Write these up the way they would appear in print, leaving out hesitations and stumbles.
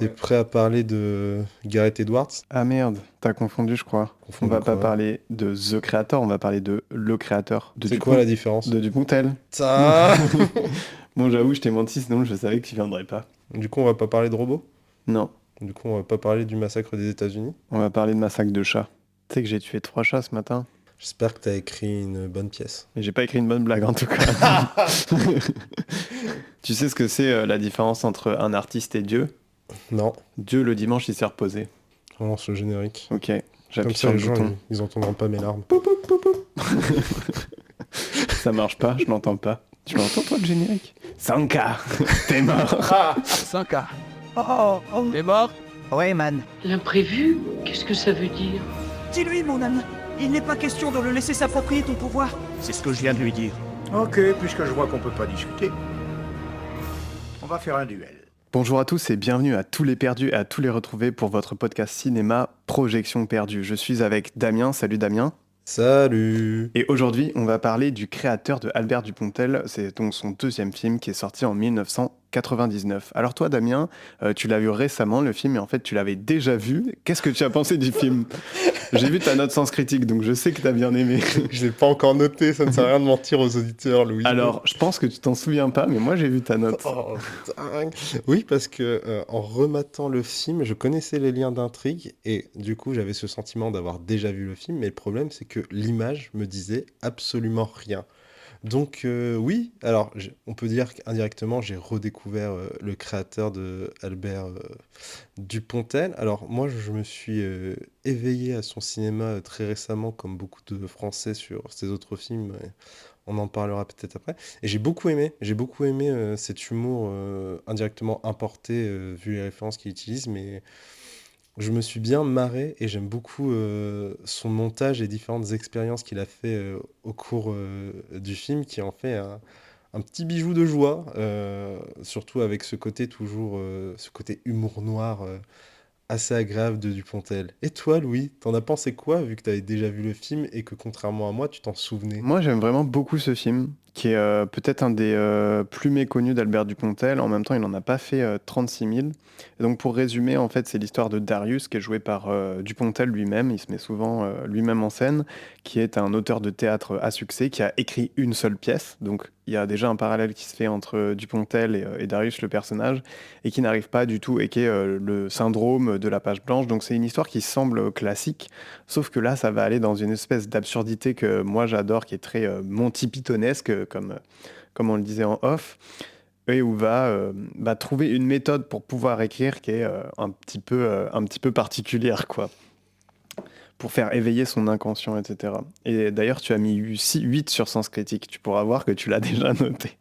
T'es prêt à parler de Gareth Edwards? Ah merde, t'as confondu, je crois. On Confondu va pas quoi? parler de The Creator, on va parler de le créateur de C'est quoi la différence? de Dupontel. Ça. Bon, j'avoue, je t'ai menti, sinon je savais que tu viendrais pas. Du coup, on va pas parler de robots? Non, Du coup, on va pas parler du massacre des États-Unis? on va parler de massacre de chats. Tu sais que j'ai tué 3 chats ce matin, J'espère que t'as écrit une bonne pièce. mais j'ai pas écrit une bonne blague en tout cas. Tu sais ce que c'est la différence entre un artiste et Dieu? Non, Dieu, le dimanche, il s'est reposé. on lance le générique. Ok, Comme j'appuie ça, sur les le gens, bouton. ils entendront pas mes larmes. Ça marche pas, je l'entends pas. Tu l'entends toi le générique? Sanka, t'es mort. 5K. T'es mort? Ouais, man. L'imprévu, qu'est-ce que ça veut dire? Dis-lui, mon ami. Il n'est pas question de le laisser s'approprier ton pouvoir. C'est ce que je viens de lui dire. Ok, puisque je vois qu'on peut pas discuter, on va faire un duel. Bonjour à tous et bienvenue à tous les perdus et à tous les retrouvés pour votre podcast cinéma Projection perdue. Je suis avec Damien, salut Damien. Salut! Et aujourd'hui, on va parler du créateur de Albert Dupontel. C'est donc son deuxième film qui est sorti en 1999. Alors toi, Damien, tu l'as vu récemment, le film, et en fait, tu l'avais déjà vu. Qu'est-ce que tu as pensé du film? J'ai vu ta note Sens Critique, donc je sais que tu as bien aimé. Je l'ai pas encore noté, ça ne sert à rien de mentir aux auditeurs, Louis. Alors, je pense que tu t'en souviens pas, mais moi, j'ai vu ta note. Oh, dingue. Oui, parce que en rematant le film, je connaissais les liens d'intrigue et du coup, j'avais ce sentiment d'avoir déjà vu le film. Mais le problème, c'est que l'image me disait absolument rien. Donc oui, alors on peut dire qu'indirectement, j'ai redécouvert le créateur de Albert Dupontel. Alors moi, je me suis éveillé à son cinéma très récemment, comme beaucoup de Français sur ses autres films. On en parlera peut-être après. Et j'ai beaucoup aimé cet humour indirectement importé, vu les références qu'il utilise, mais je me suis bien marré et j'aime beaucoup son montage et différentes expériences qu'il a fait au cours du film, qui en fait un petit bijou de joie, surtout avec ce côté toujours, ce côté humour noir assez agréable de Dupontel. Et toi, Louis, t'en as pensé quoi, vu que t'avais déjà vu le film et que contrairement à moi, tu t'en souvenais? Moi, j'aime vraiment beaucoup ce film, qui est peut-être un des plus méconnus d'Albert Dupontel. En même temps, il n'en a pas fait 36 000. Et donc, pour résumer, en fait, c'est l'histoire de Darius, qui est joué par Dupontel lui-même. Il se met souvent lui-même en scène, qui est un auteur de théâtre à succès, qui a écrit une seule pièce. Donc, il y a déjà un parallèle qui se fait entre Dupontel et Darius, le personnage, et qui n'arrive pas du tout, et qui est le syndrome de la page blanche. Donc, c'est une histoire qui semble classique. Sauf que là, ça va aller dans une espèce d'absurdité que moi j'adore, qui est très Monty Pythonesque, comme on le disait en off, et où va trouver une méthode pour pouvoir écrire qui est un petit peu particulière, quoi, pour faire éveiller son inconscient, etc. Et d'ailleurs, tu as mis 8 sur Sens Critique, tu pourras voir que tu l'as déjà noté.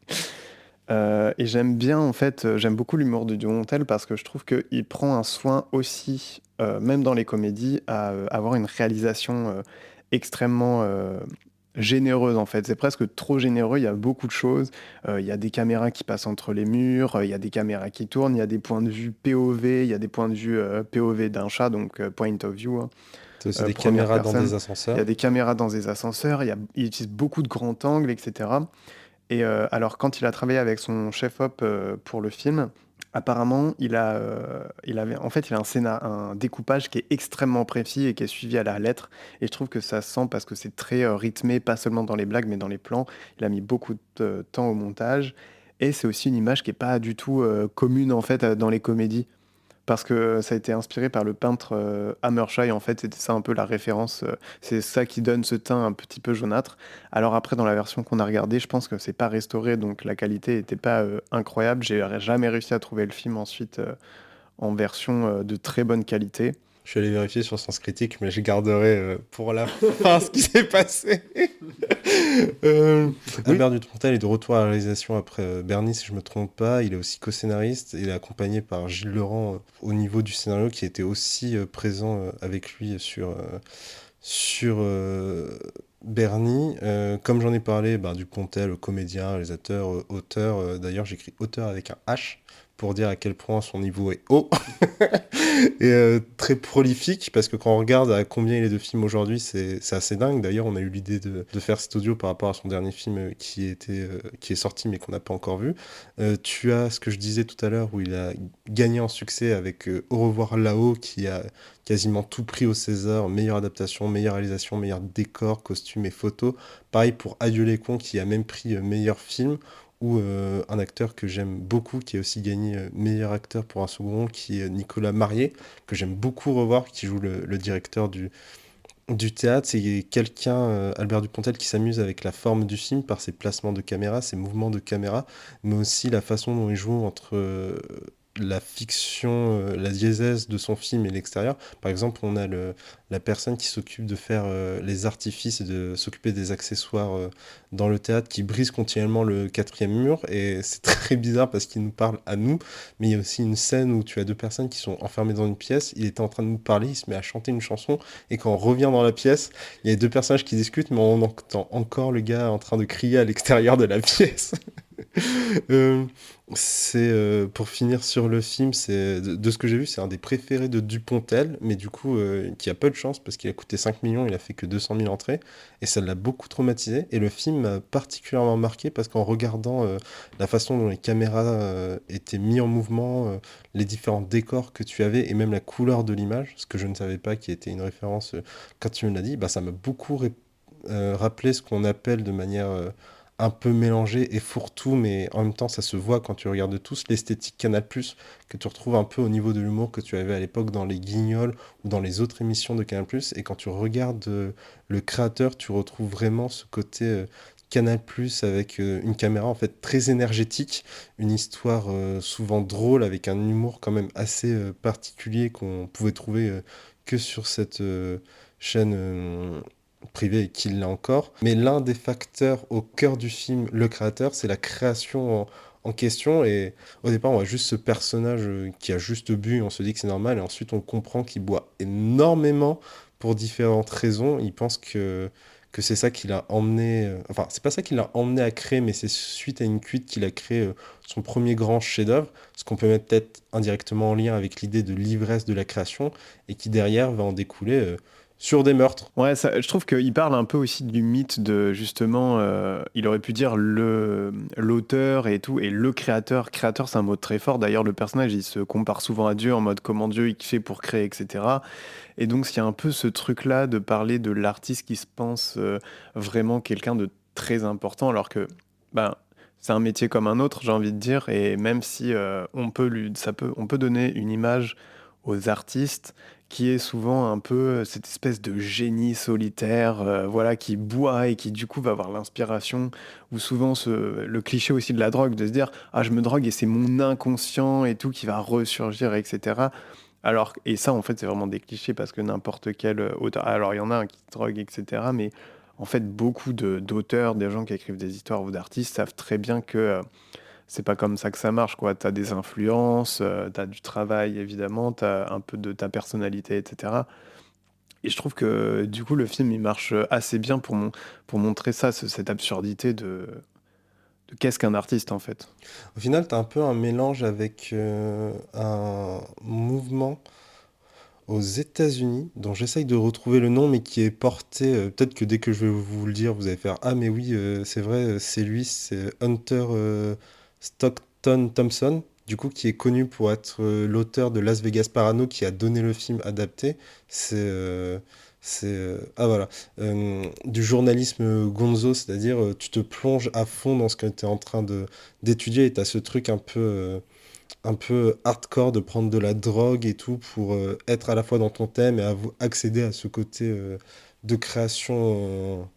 Et j'aime bien, en fait, j'aime beaucoup l'humour de Dumontel parce que je trouve qu'il prend un soin aussi, même dans les comédies, à avoir une réalisation extrêmement généreuse, en fait. C'est presque trop généreux, il y a beaucoup de choses. Il y a des caméras qui passent entre les murs, il y a des caméras qui tournent, il y a des points de vue POV, il y a des points de vue POV d'un chat, donc point of view, hein, T'as aussi des première caméras dans personne. des Il y ascenseurs. a des caméras dans des ascenseurs, il utilise beaucoup de grands angles, etc. Et alors, quand il a travaillé avec son chef-op pour le film, apparemment, en fait, il a un découpage qui est extrêmement précis et qui est suivi à la lettre. Et je trouve que ça se sent parce que c'est très rythmé, pas seulement dans les blagues, mais dans les plans. Il a mis beaucoup de temps au montage. Et c'est aussi une image qui est pas du tout commune, en fait, dans les comédies. Parce que ça a été inspiré par le peintre Hammershey, en fait, c'était ça un peu la référence. C'est ça qui donne ce teint un petit peu jaunâtre. Alors après, dans la version qu'on a regardée, je pense que c'est pas restauré, donc la qualité n'était pas incroyable. J'ai jamais réussi à trouver le film ensuite en version de très bonne qualité. Je suis allé vérifier sur Sens Critique, mais je garderai pour la fin ce qui s'est passé. Oui. Albert Dupontel est de retour à la réalisation après Bernie, si je me trompe pas. Il est aussi co-scénariste. Il est accompagné par Gilles Laurent au niveau du scénario, qui était aussi présent avec lui sur Bernie. Comme j'en ai parlé, Dupontel, comédien, réalisateur, auteur. D'ailleurs, j'écris auteur avec un H pour dire à quel point son niveau est haut et très prolifique, parce que quand on regarde à combien il est de films aujourd'hui, c'est assez dingue. D'ailleurs, on a eu l'idée de faire cet audio par rapport à son dernier film qui est sorti mais qu'on n'a pas encore vu. Tu as ce que je disais tout à l'heure où il a gagné en succès avec Au revoir là-haut, qui a quasiment tout pris au César, meilleure adaptation, meilleure réalisation, meilleur décor, costume et photo. Pareil pour Adieu les cons, qui a même pris meilleur film, ou un acteur que j'aime beaucoup, qui a aussi gagné meilleur acteur pour un second, qui est Nicolas Marié, que j'aime beaucoup revoir, qui joue le directeur du théâtre. C'est quelqu'un, Albert Dupontel, qui s'amuse avec la forme du film par ses placements de caméra, ses mouvements de caméra, mais aussi la façon dont il joue entre la fiction, la diésèse de son film et l'extérieur. Par exemple, on a la personne qui s'occupe de faire les artifices et de s'occuper des accessoires dans le théâtre, qui brise continuellement le quatrième mur, et c'est très bizarre parce qu'il nous parle à nous, mais il y a aussi une scène où tu as deux personnes qui sont enfermées dans une pièce, il était en train de nous parler, il se met à chanter une chanson, et quand on revient dans la pièce, il y a deux personnages qui discutent, mais on entend encore le gars en train de crier à l'extérieur de la pièce. Euh, pour finir sur le film, de ce que j'ai vu, c'est un des préférés de Dupontel, mais du coup, qui a peu de chance parce qu'il a coûté 5 millions, il a fait que 200 000 entrées, et ça l'a beaucoup traumatisé. Et le film m'a particulièrement marqué parce qu'en regardant la façon dont les caméras étaient mis en mouvement, les différents décors que tu avais, et même la couleur de l'image, ce que je ne savais pas, qui était une référence quand tu me l'as dit, bah, ça m'a beaucoup rappelé ce qu'on appelle de manière un peu mélangée et fourre-tout, mais en même temps ça se voit quand tu regardes tous, l'esthétique Canal+, que tu retrouves un peu au niveau de l'humour que tu avais à l'époque dans Les Guignols ou dans les autres émissions de Canal+, et quand tu regardes le créateur, tu retrouves vraiment ce côté Canal+, avec une caméra en fait très énergétique, une histoire souvent drôle, avec un humour quand même assez particulier qu'on pouvait trouver que sur cette chaîne privée, et qu'il l'a encore. Mais l'un des facteurs au cœur du film, le créateur, c'est la création en question. Et au départ, on voit juste ce personnage qui a juste bu, et on se dit que c'est normal, et ensuite on comprend qu'il boit énormément pour différentes raisons. Il pense que c'est ça qui l'a emmené... enfin, c'est pas ça qui l'a emmené à créer, mais c'est suite à une cuite qu'il a créé son premier grand chef-d'œuvre, ce qu'on peut mettre peut-être indirectement en lien avec l'idée de l'ivresse de la création, et qui derrière va en découler sur des meurtres. Ouais, je trouve qu'il parle un peu aussi du mythe de justement, il aurait pu dire l'auteur et tout, et le créateur. Créateur, c'est un mot très fort. D'ailleurs, le personnage, il se compare souvent à Dieu en mode comment Dieu il fait pour créer, etc. Et donc, il y a un peu ce truc-là de parler de l'artiste qui se pense vraiment quelqu'un de très important, alors que ben, c'est un métier comme un autre, j'ai envie de dire. Et même si on peut donner une image aux artistes qui est souvent un peu cette espèce de génie solitaire, voilà, qui boit et qui du coup va avoir l'inspiration, ou souvent le cliché aussi de la drogue, de se dire ah je me drogue et c'est mon inconscient et tout qui va ressurgir, etc. Alors, et ça en fait c'est vraiment des clichés parce que n'importe quel auteur, alors il y en a un qui se drogue, etc. Mais en fait beaucoup d'auteurs, des gens qui écrivent des histoires ou d'artistes savent très bien que c'est pas comme ça que ça marche, quoi. Tu as des influences, tu as du travail, évidemment, tu as un peu de ta personnalité, etc. Et je trouve que, du coup, le film, il marche assez bien pour montrer ça, cette absurdité de qu'est-ce qu'un artiste, en fait. Au final, tu as un peu un mélange avec un mouvement aux États-Unis, dont j'essaye de retrouver le nom, mais qui est porté, peut-être que dès que je vais vous le dire, vous allez faire ah, mais oui, c'est vrai, c'est lui, c'est Hunter Stockton Thompson, du coup, qui est connu pour être l'auteur de Las Vegas Parano, qui a donné le film adapté. Ah voilà, du journalisme gonzo, c'est-à-dire tu te plonges à fond dans ce que tu es en train d'étudier, et tu as ce truc un peu hardcore de prendre de la drogue et tout pour être à la fois dans ton thème et accéder à ce côté de création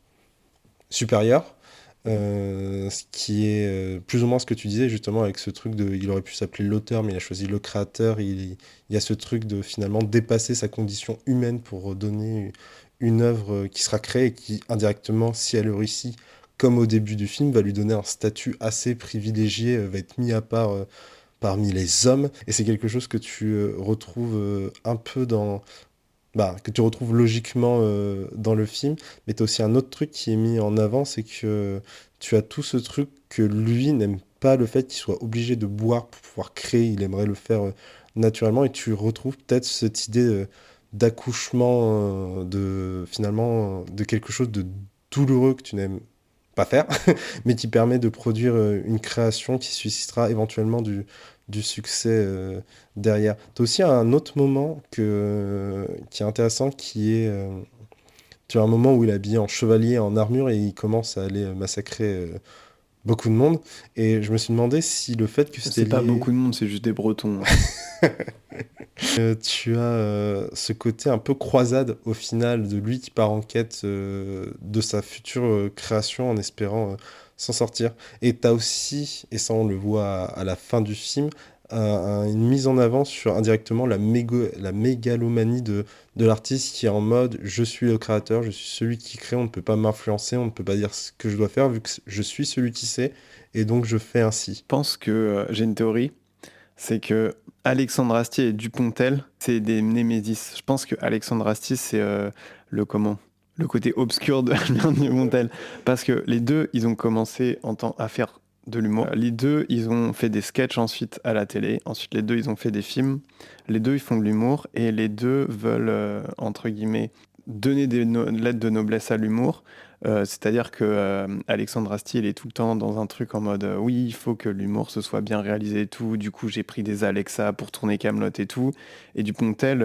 supérieure. Ce qui est plus ou moins ce que tu disais justement avec ce truc de il aurait pu s'appeler l'auteur mais il a choisi le créateur. Il y a ce truc de finalement dépasser sa condition humaine pour donner une œuvre qui sera créée et qui indirectement, si elle réussit comme au début du film, va lui donner un statut assez privilégié, va être mis à part parmi les hommes, et c'est quelque chose que tu retrouves un peu que tu retrouves logiquement dans le film, mais tu as aussi un autre truc qui est mis en avant, c'est que tu as tout ce truc que lui n'aime pas le fait qu'il soit obligé de boire pour pouvoir créer, il aimerait le faire naturellement, et tu retrouves peut-être cette idée d'accouchement, finalement, de quelque chose de douloureux que tu n'aimes pas faire, mais qui permet de produire une création qui suscitera éventuellement du succès derrière. Tu as aussi un autre moment qui est intéressant, qui est... tu as un moment où il est habillé en chevalier, en armure, et il commence à aller massacrer beaucoup de monde. Et je me suis demandé si le fait que c'était C'est pas lié... beaucoup de monde, c'est juste des Bretons. Tu as ce côté un peu croisade au final de lui qui part en quête de sa future création en espérant s'en sortir. Et tu as aussi, et ça on le voit à la fin du film, une mise en avant sur indirectement la mégalomanie de l'artiste qui est en mode je suis le créateur, je suis celui qui crée, on ne peut pas m'influencer, on ne peut pas dire ce que je dois faire vu que je suis celui qui sait et donc je fais ainsi. Je pense que j'ai une théorie, c'est que Alexandre Astier et Dupontel, c'est des némésis. Je pense que Alexandre Astier, c'est le côté obscur de Dupontel. Parce que les deux, ils ont commencé à faire de l'humour. Les deux, ils ont fait des sketchs ensuite à la télé. Ensuite, les deux, ils ont fait des films. Les deux, ils font de l'humour. Et les deux veulent, entre guillemets, donner des lettres de noblesse à l'humour. C'est-à-dire que Alexandre Astier, il est tout le temps dans un truc en mode oui, il faut que l'humour se soit bien réalisé et tout. Du coup, j'ai pris des Alexa pour tourner Kaamelott et tout. Et Dupontel,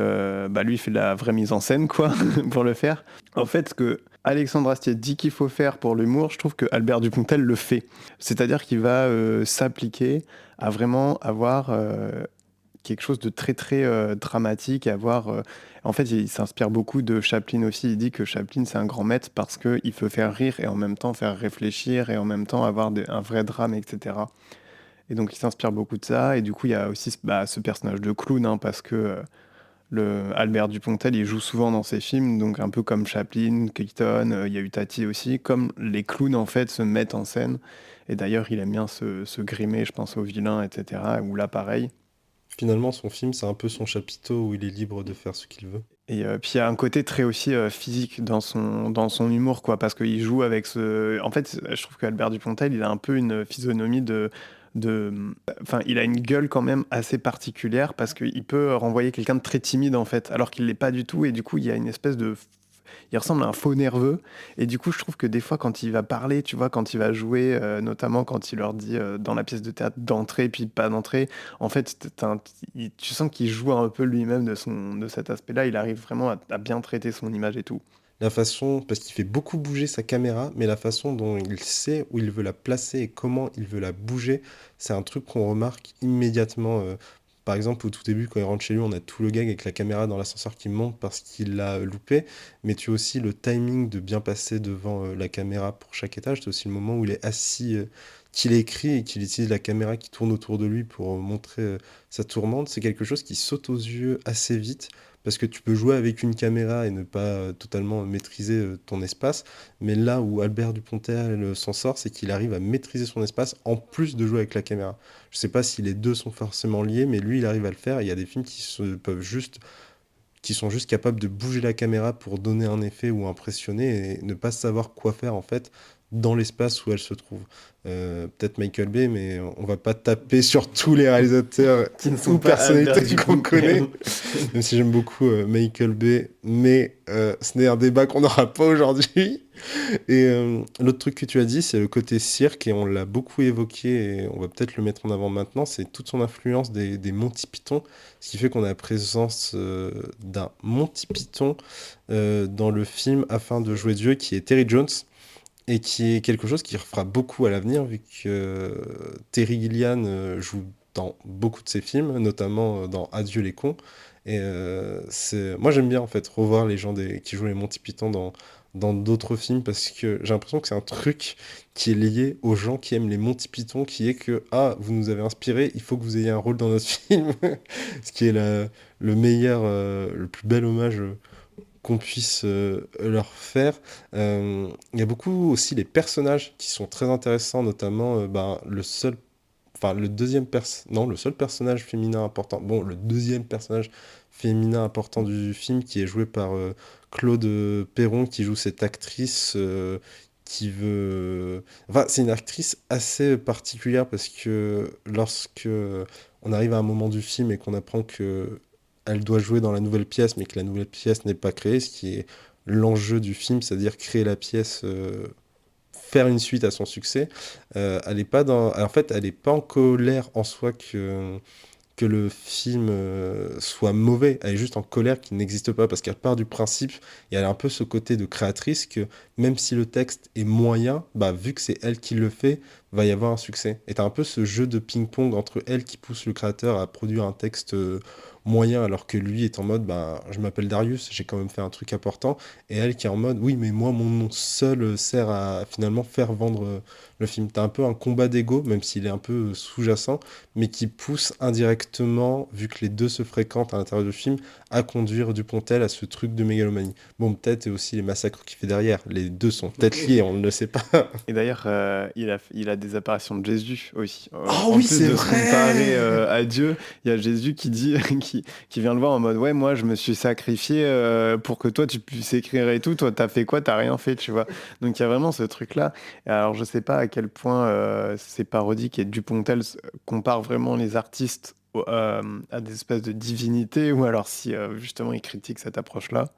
lui, il fait de la vraie mise en scène, quoi, pour le faire. En fait, ce que Alexandre Astier dit qu'il faut faire pour l'humour, je trouve que Albert Dupontel le fait. C'est-à-dire qu'il va s'appliquer à vraiment avoir quelque chose de très très dramatique, en fait il s'inspire beaucoup de Chaplin aussi. Il dit que Chaplin c'est un grand maître parce qu'il peut faire rire et en même temps faire réfléchir et en même temps avoir un vrai drame, etc. Et donc il s'inspire beaucoup de ça. Et du coup il y a aussi ce personnage de clown, hein, parce que Albert Dupontel il joue souvent dans ses films, donc un peu comme Chaplin, Keaton, il y a eu Tati aussi, comme les clowns en fait se mettent en scène. Et d'ailleurs il aime bien se grimer, je pense aux vilains, etc. Ou là pareil. Finalement, son film, c'est un peu son chapiteau où il est libre de faire ce qu'il veut. Et puis il y a un côté très aussi physique dans son humour, quoi, parce qu'il joue avec ce... En fait, je trouve qu'Albert Dupontel, il a un peu une physionomie Enfin, il a une gueule quand même assez particulière, parce qu'il peut renvoyer quelqu'un de très timide, en fait, alors qu'il l'est pas du tout, et du coup, il y a une espèce de... Il ressemble à un faux nerveux, et du coup, je trouve que des fois, quand il va parler, tu vois, quand il va jouer, notamment quand il leur dit dans la pièce de théâtre d'entrer, puis pas d'entrer, en fait, tu sens qu'il joue un peu lui-même de cet aspect-là. Il arrive vraiment à bien traiter son image et tout. La façon, parce qu'il fait beaucoup bouger sa caméra, mais la façon dont il sait où il veut la placer et comment il veut la bouger, c'est un truc qu'on remarque immédiatement. Par exemple, au tout début, quand il rentre chez lui, on a tout le gag avec la caméra dans l'ascenseur qui monte parce qu'il l'a loupé. Mais tu as aussi le timing de bien passer devant la caméra pour chaque étage. Tu as aussi le moment où il est assis, qu'il écrit et qu'il utilise la caméra qui tourne autour de lui pour montrer sa tourmente. C'est quelque chose qui saute aux yeux assez vite parce que tu peux jouer avec une caméra et ne pas totalement maîtriser ton espace. Mais là où Albert Dupontel s'en sort, c'est qu'il arrive à maîtriser son espace en plus de jouer avec la caméra. Je sais pas si les deux sont forcément liés, mais lui, il arrive à le faire. Il y a des films qui sont juste capables de bouger la caméra pour donner un effet ou impressionner et ne pas savoir quoi faire en fait dans l'espace où elle se trouve. Peut-être Michael Bay, mais on va pas taper sur tous les réalisateurs Qui ne ou sont pas Albert personnalités qu'on Dupontel. connaît, même si j'aime beaucoup Michael Bay, mais ce n'est un débat qu'on n'aura pas aujourd'hui. Et l'autre truc que tu as dit, c'est le côté cirque, et on l'a beaucoup évoqué, et on va peut-être le mettre en avant maintenant, c'est toute son influence des Monty Python, ce qui fait qu'on a la présence d'un Monty Python dans le film Afin de jouer Dieu, qui est Terry Jones, et qui est quelque chose qui refera beaucoup à l'avenir, vu que Terry Gilliam joue dans beaucoup de ses films, notamment dans Adieu les cons. Et moi j'aime bien en fait revoir les gens qui jouent les Monty Python dans d'autres films, parce que j'ai l'impression que c'est un truc qui est lié aux gens qui aiment les Monty Python, qui est que vous nous avez inspiré, il faut que vous ayez un rôle dans notre film, ce qui est le meilleur, le plus bel hommage qu'on puisse leur faire. Il y a beaucoup aussi les personnages qui sont très intéressants, notamment le seul personnage féminin important. Bon, le deuxième personnage féminin important du film, qui est joué par Claude Perron, qui joue cette actrice qui veut... Enfin, c'est une actrice assez particulière parce que lorsque on arrive à un moment du film et qu'on apprend que elle doit jouer dans la nouvelle pièce, mais que la nouvelle pièce n'est pas créée, ce qui est l'enjeu du film, c'est-à-dire créer la pièce, faire une suite à son succès, elle est pas dans... En fait, elle est pas en colère en soi que le film soit mauvais. Elle est juste en colère qu'il n'existe pas parce qu'elle part du principe et elle a un peu ce côté de créatrice que même si le texte est moyen, bah, vu que c'est elle qui le fait, va y avoir un succès. Et t'as un peu ce jeu de ping-pong entre elle qui pousse le créateur à produire un texte moyen alors que lui est en mode bah, je m'appelle Darius, j'ai quand même fait un truc important, et elle qui est en mode oui mais moi mon nom seul sert à finalement faire vendre le film. T'as un peu un combat d'ego, même s'il est un peu sous-jacent, mais qui pousse indirectement, vu que les deux se fréquentent à l'intérieur du film, à conduire Dupontel à ce truc de mégalomanie. Bon, peut-être et aussi les massacres qu'il fait derrière. Les deux sont peut-être liés, on ne le sait pas. Et d'ailleurs, il a des apparitions de Jésus aussi. Oh En oui, plus c'est de se comparer vrai! à Dieu, il y a Jésus qui dit, qui vient le voir en mode ouais, moi je me suis sacrifié pour que toi tu puisses écrire et tout. Toi, t'as fait quoi? T'as rien fait, tu vois. Donc il y a vraiment ce truc-là. Alors je sais pas à quel point c'est parodique et Dupontel compare vraiment les artistes à des espèces de divinités ou alors si justement il critique cette approche-là.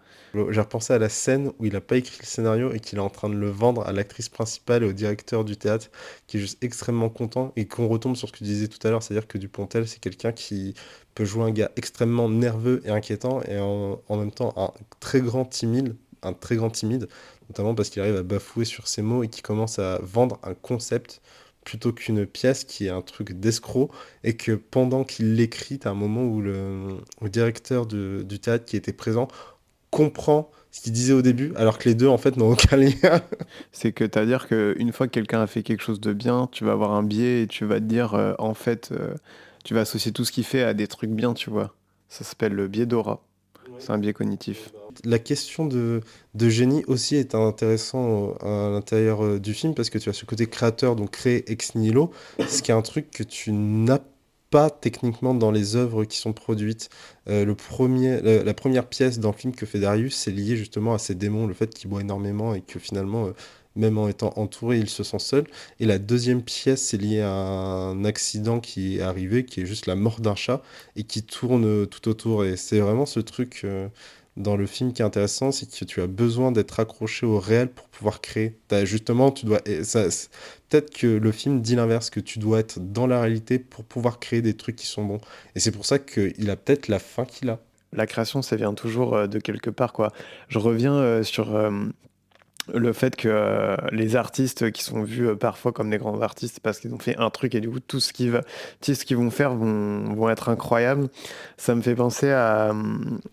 J'ai repensé à la scène où il n'a pas écrit le scénario et qu'il est en train de le vendre à l'actrice principale et au directeur du théâtre, qui est juste extrêmement content, et qu'on retombe sur ce que tu disais tout à l'heure, c'est-à-dire que Dupontel, c'est quelqu'un qui peut jouer un gars extrêmement nerveux et inquiétant, et en même temps un très grand timide, notamment parce qu'il arrive à bafouer sur ses mots et qui commence à vendre un concept plutôt qu'une pièce qui est un truc d'escroc, et que pendant qu'il l'écrit, à un moment où le directeur du théâtre qui était présent comprend ce qu'il disait au début, alors que les deux, en fait, n'ont aucun lien. C'est que c'est-à-dire qu'une fois que quelqu'un a fait quelque chose de bien, tu vas avoir un biais et tu vas te dire, en fait, tu vas associer tout ce qu'il fait à des trucs bien, tu vois. Ça s'appelle le biais d'aura. C'est un biais cognitif. La question de génie aussi est intéressant à l'intérieur du film, parce que tu as ce côté créateur, donc créé ex nihilo, ce qui est un truc que tu n'as pas techniquement dans les œuvres qui sont produites. La première pièce dans le film que fait Darius, c'est lié justement à ses démons, le fait qu'il boit énormément et que finalement, même en étant entouré, il se sent seul. Et la deuxième pièce, c'est lié à un accident qui est arrivé, qui est juste la mort d'un chat, et qui tourne tout autour. Et c'est vraiment ce truc dans le film qui est intéressant, c'est que tu as besoin d'être accroché au réel pour pouvoir créer. Justement, tu dois... et peut-être que le film dit l'inverse, que tu dois être dans la réalité pour pouvoir créer des trucs qui sont bons. Et c'est pour ça qu'il a peut-être la fin qu'il a. La création, ça vient toujours de quelque part, quoi. Je reviens sur le fait que les artistes qui sont vus parfois comme des grands artistes parce qu'ils ont fait un truc et du coup tout ce qu'ils vont faire vont être incroyables. Ça me fait penser à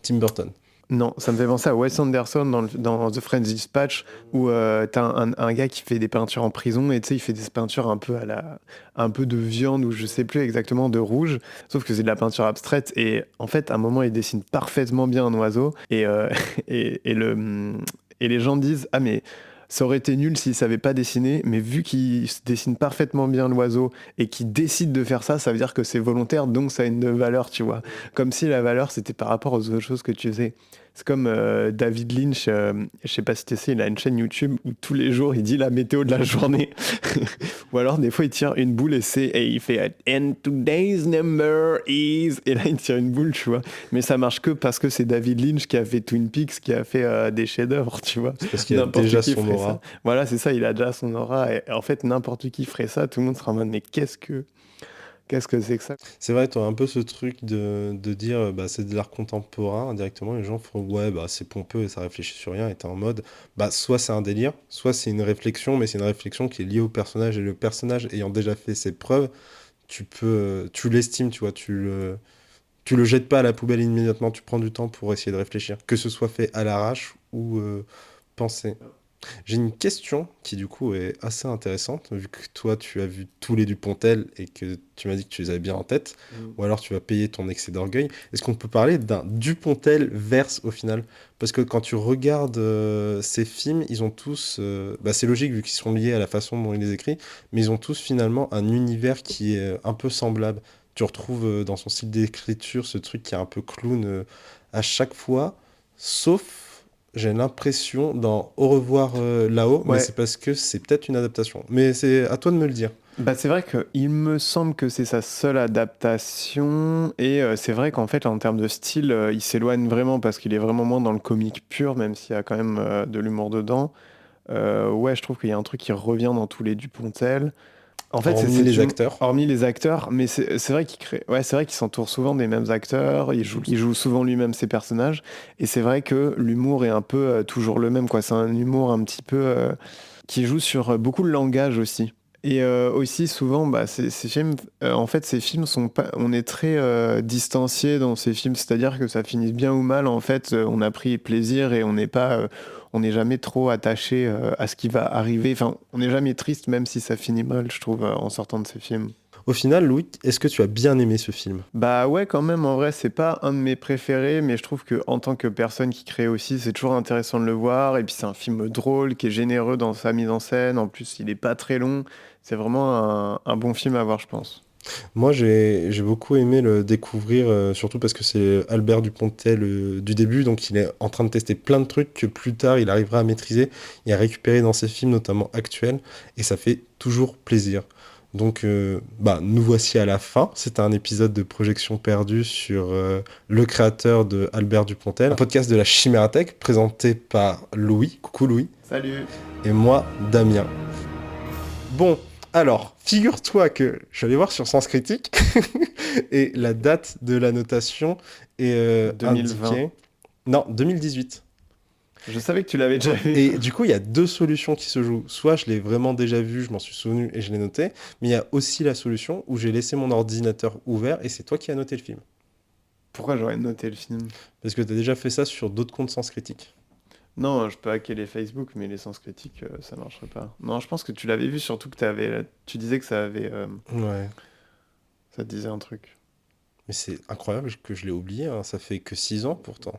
Tim Burton. non, ça me fait penser à Wes Anderson dans The French Dispatch où t'as un gars qui fait des peintures en prison et tu sais il fait des peintures un peu de viande ou je sais plus exactement de rouge, sauf que c'est de la peinture abstraite et en fait à un moment il dessine parfaitement bien un oiseau et et les gens disent ah mais ça aurait été nul s'il savait pas dessiner, mais vu qu'il dessine parfaitement bien l'oiseau et qu'il décide de faire ça, ça veut dire que c'est volontaire, donc ça a une valeur, tu vois. Comme si la valeur, c'était par rapport aux autres choses que tu faisais. C'est comme David Lynch, je sais pas si tu sais, il a une chaîne YouTube où tous les jours il dit la météo de la journée. Ou alors des fois il tire une boule et il fait And today's number is. Et là il tire une boule, tu vois. Mais ça marche que parce que c'est David Lynch qui a fait Twin Peaks, qui a fait des chefs-d'œuvre, tu vois. C'est parce qu'il a N'importe déjà qui son ferait aura. ça. Voilà, c'est ça, il a déjà son aura. Et en fait, n'importe qui ferait ça, tout le monde sera en mode mais qu'est-ce que c'est que ça? C'est vrai, tu as un peu ce truc de dire bah, c'est de l'art contemporain directement. Les gens font ouais, bah, c'est pompeux et ça réfléchit sur rien. Et t'es en mode bah, soit c'est un délire, soit c'est une réflexion, mais c'est une réflexion qui est liée au personnage. Et le personnage ayant déjà fait ses preuves, tu l'estimes, tu vois, tu le jettes pas à la poubelle immédiatement. Tu prends du temps pour essayer de réfléchir, que ce soit fait à l'arrache ou pensé. J'ai une question qui du coup est assez intéressante, vu que toi tu as vu tous les Dupontel et que tu m'as dit que tu les avais bien en tête, ou alors tu vas payer ton excès d'orgueil. Est-ce qu'on peut parler d'un Dupontel verse au final? Parce que quand tu regardes ces films, ils ont tous, bah, c'est logique vu qu'ils sont liés à la façon dont il les écrit, mais ils ont tous finalement un univers qui est un peu semblable. Tu retrouves dans son style d'écriture ce truc qui est un peu clown à chaque fois, sauf j'ai l'impression dans Au revoir là-haut, mais Ouais. c'est parce que c'est peut-être une adaptation. Mais c'est à toi de me le dire. Bah, c'est vrai qu'il me semble que c'est sa seule adaptation, et c'est vrai qu'en fait, en termes de style, il s'éloigne vraiment parce qu'il est vraiment moins dans le comique pur, même s'il y a quand même de l'humour dedans. Ouais, je trouve qu'il y a un truc qui revient dans tous les Dupontel. En fait, Hormis les acteurs. hormis les acteurs, mais c'est vrai c'est vrai qu'il s'entoure souvent des mêmes acteurs, il joue souvent lui-même ses personnages, et c'est vrai que l'humour est un peu toujours le même, quoi. C'est un humour un petit peu qui joue sur beaucoup le langage aussi. Et aussi souvent, bah, ces films, en fait, ces films sont pas, on est très distancié dans ces films, c'est-à-dire que ça finit bien ou mal, en fait, on a pris plaisir et on n'est jamais trop attaché à ce qui va arriver. Enfin, on n'est jamais triste, même si ça finit mal, je trouve, en sortant de ces films. Au final, Louis, est-ce que tu as bien aimé ce film? Bah ouais, quand même, en vrai, c'est pas un de mes préférés, mais je trouve que en tant que personne qui crée aussi, c'est toujours intéressant de le voir. Et puis c'est un film drôle, qui est généreux dans sa mise en scène. En plus, il est pas très long. C'est vraiment un bon film à voir, je pense. Moi, j'ai beaucoup aimé le découvrir, surtout parce que c'est Albert Dupontel du début, donc il est en train de tester plein de trucs que plus tard il arrivera à maîtriser et à récupérer dans ses films, notamment actuels, et ça fait toujours plaisir. Donc, bah, nous voici à la fin. C'était un épisode de Projection perdue sur le créateur de Albert Dupontel, un podcast de la Chimérathèque présenté par Louis. Coucou Louis. Salut! Et moi, Damien. Bon, alors, figure-toi que je suis allé voir sur Sens Critique et la date de la notation est 2020. indiquée. Non, 2018. Je savais que tu l'avais déjà vu. Et du coup, il y a deux solutions qui se jouent. Soit je l'ai vraiment déjà vu, je m'en suis souvenu et je l'ai noté, mais il y a aussi la solution où j'ai laissé mon ordinateur ouvert et c'est toi qui as noté le film. Pourquoi j'aurais noté le film? Parce que tu as déjà fait ça sur d'autres comptes Sens Critique. Non, je peux hacker les Facebook, mais les sens critiques, ça marcherait pas. Non, je pense que tu l'avais vu, surtout que tu disais que Ouais. ça te disait un truc. Mais c'est incroyable que je l'ai oublié, hein. Ça fait que 6 ans pourtant.